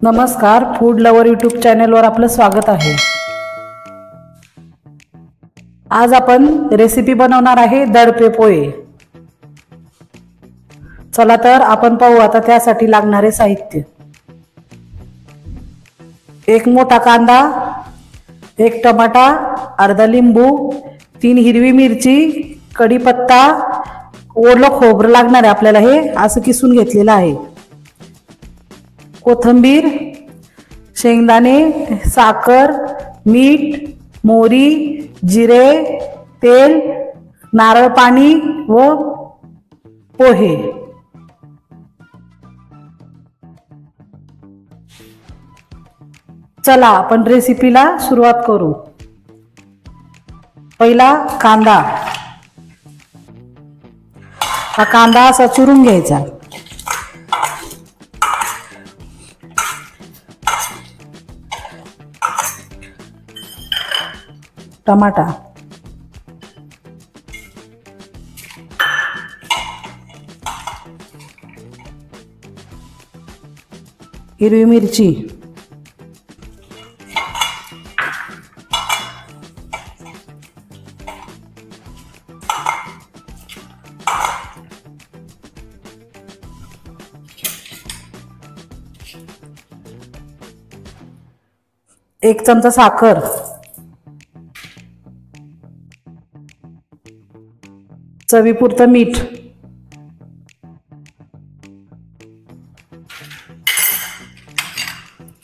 नमस्कार, food lover YouTube चॅनलवर आपलं स्वागत आहे। आज आपण रेसिपी बनवणार आहे दडपे पोहे। चला तर आपण पाहू आता त्यासाठी लागणारे साहित्य। एक मोठा कांदा, एक टमाटा, अर्धा लिंबू, 3 हिरवी मिरची, कढीपत्ता, ओलं खोबरं लागणार आहे आपल्याला, हे असं किसून घेतलेलं आहे। कोथिंबीर, शेंगदाणे, साखर, मीठ, मोहरी, जिरे, तेल, नारळ पाणी व पोहे। चला आपण रेसिपीला सुरुवात करू। पहिला कांदा, हा कांदा असा चिरून घ्यायचा। टमाटा, हिरवी मिरची, एक चमचा साखर, चवीपुरतं मीठ,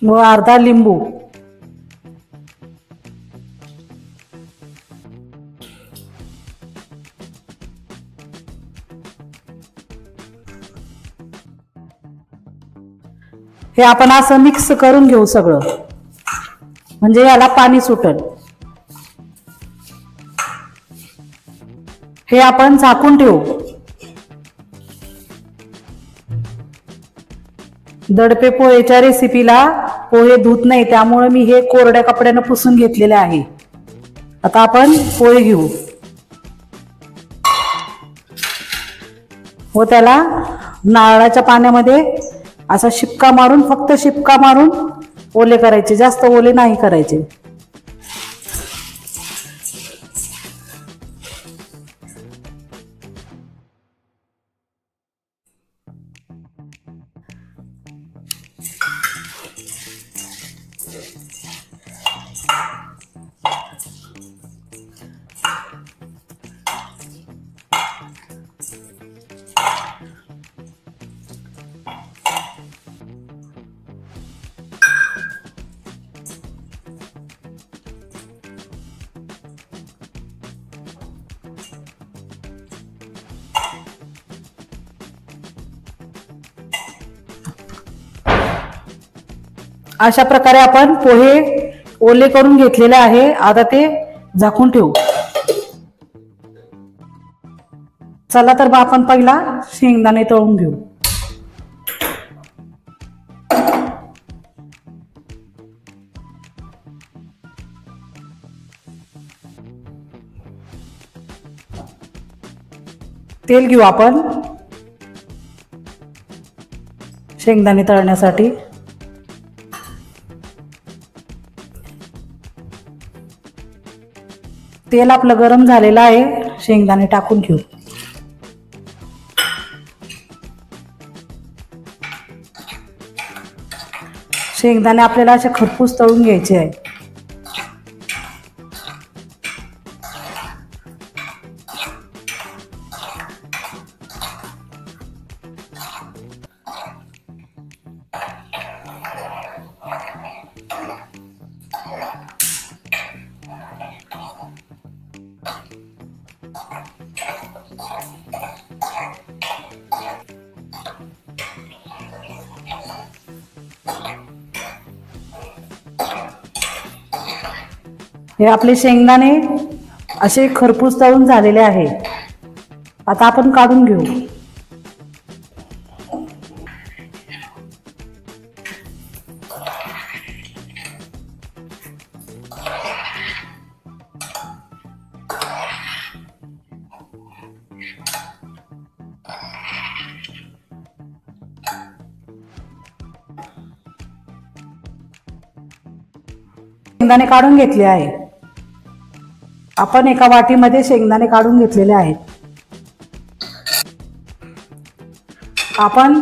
व अर्धा लिंबू। हे आपण असं मिक्स करून घेऊ सगळं, म्हणजे याला पाणी सुटेल। हे आपण झाकून ठेवू। दडपे पोहेच्या रेसिपीला पोहे धुत नाही, त्यामुळे मी हे कोरड्या कपड्याने पुसून घेतलेले आहे। आता आपण पोहे घेऊ व त्याला नारळाच्या पाण्यामध्ये असा शिपका मारून, फक्त शिपका मारून ओले करायचे, जास्त ओले नाही करायचे। अशा प्रकारे आपण पोहे ओले करून घेतलेले आहे। आता ते झाकून ठेवू। चला तर आपण पहिला शेंगदाणे तळून घेऊ। तेल घेऊ आपण शेंगदाणे तळण्यासाठी। तेल आपलं गरम झालेलं आहे, शेंगदाणे टाकून घेऊ। शेंगदाणे आपल्याला असे खरपूस तळून घ्यायचे आहे। हे आपले शेंगदाणे असे खरपूस तळून झालेले आहे। आता आपण काढून घेऊ। शेंगदाणे काढून घेतले आहे. आपण एका वाटीमध्ये शेंगदाणे काढून घेतलेले आहेत. आपण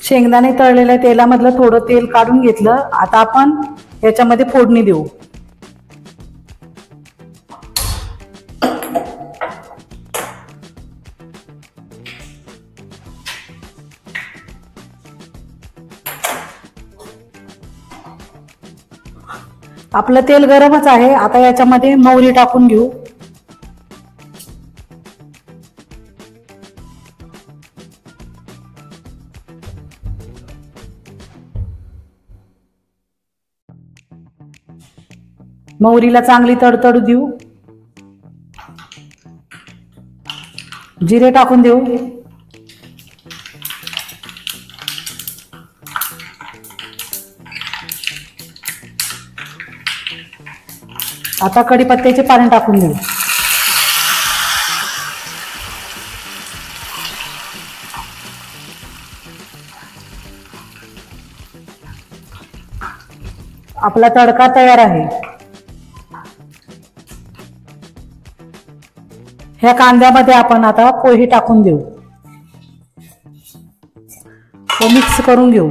शेंगदाणे तळलेल्या तेलामधलं थोडं तेल काढून घेतलं. आता आपण याच्यामध्ये फोडणी देऊ. आपलं तेल गरमच आहे. आता याच्यामध्ये मोहरी टाकून घेऊ. मोहरीला चांगली तडतडू देऊ. जिरे टाकून देऊ. आता कढीपत्त्याचे पाणी टाकून देऊ. आपला तडका तयार आहे. ह्या कांद्यामध्ये आपण आता पोहे टाकून देऊ. तो मिक्स करून घेऊ.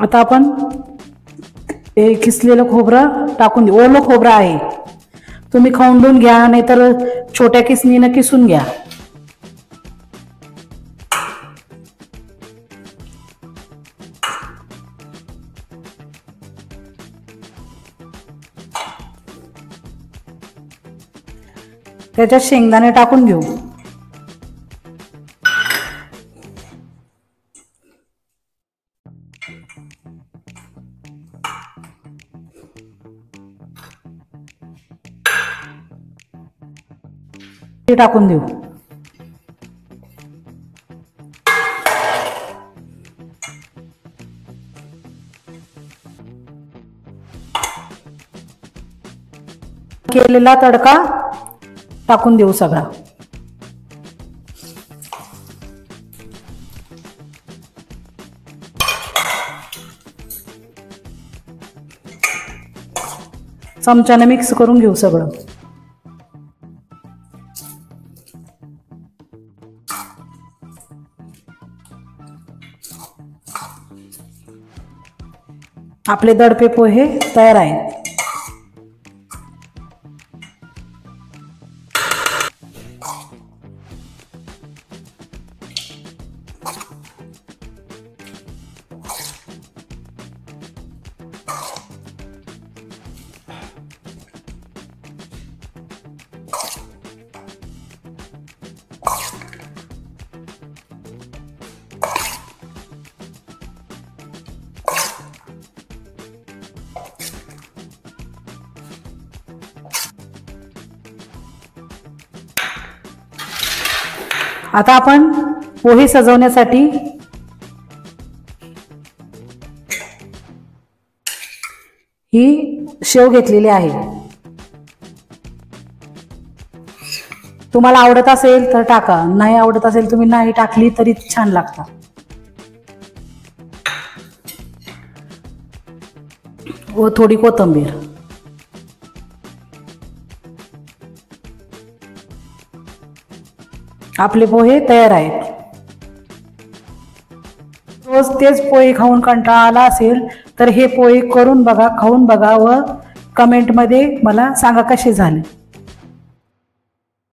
आता आपण हे किसलेलं खोबरं टाकून देऊ. ओलं खोबरं आहे. तुम्ही खवंडून घ्या, नाहीतर छोट्या किसणीनं किसून घ्या. त्याच्यात शेंगदाणे टाकून घेऊ. टाकून देऊ. केलेला तडका टाकून देऊ सगळा. चमच्याने मिक्स करून घेऊ सगळं. आपले दडपे पोहे तयार आहेत. आता आपण पोहे सजवण्यासाठी ही शेव घेतलेली आहे. तुम्हाला आवडत असेल तर टाका, नाही आवडत असेल तुम्ही नाही टाकली तरी छान लागतात. व थोडी कोथिंबीर. आपले पोहे तयार आहेत. रोज तेच पोहे खाऊन कंटाळा आला असेल तर हे पोहे करून बघा, खाऊन बघा व कमेंटमध्ये मला सांगा कसे झाले.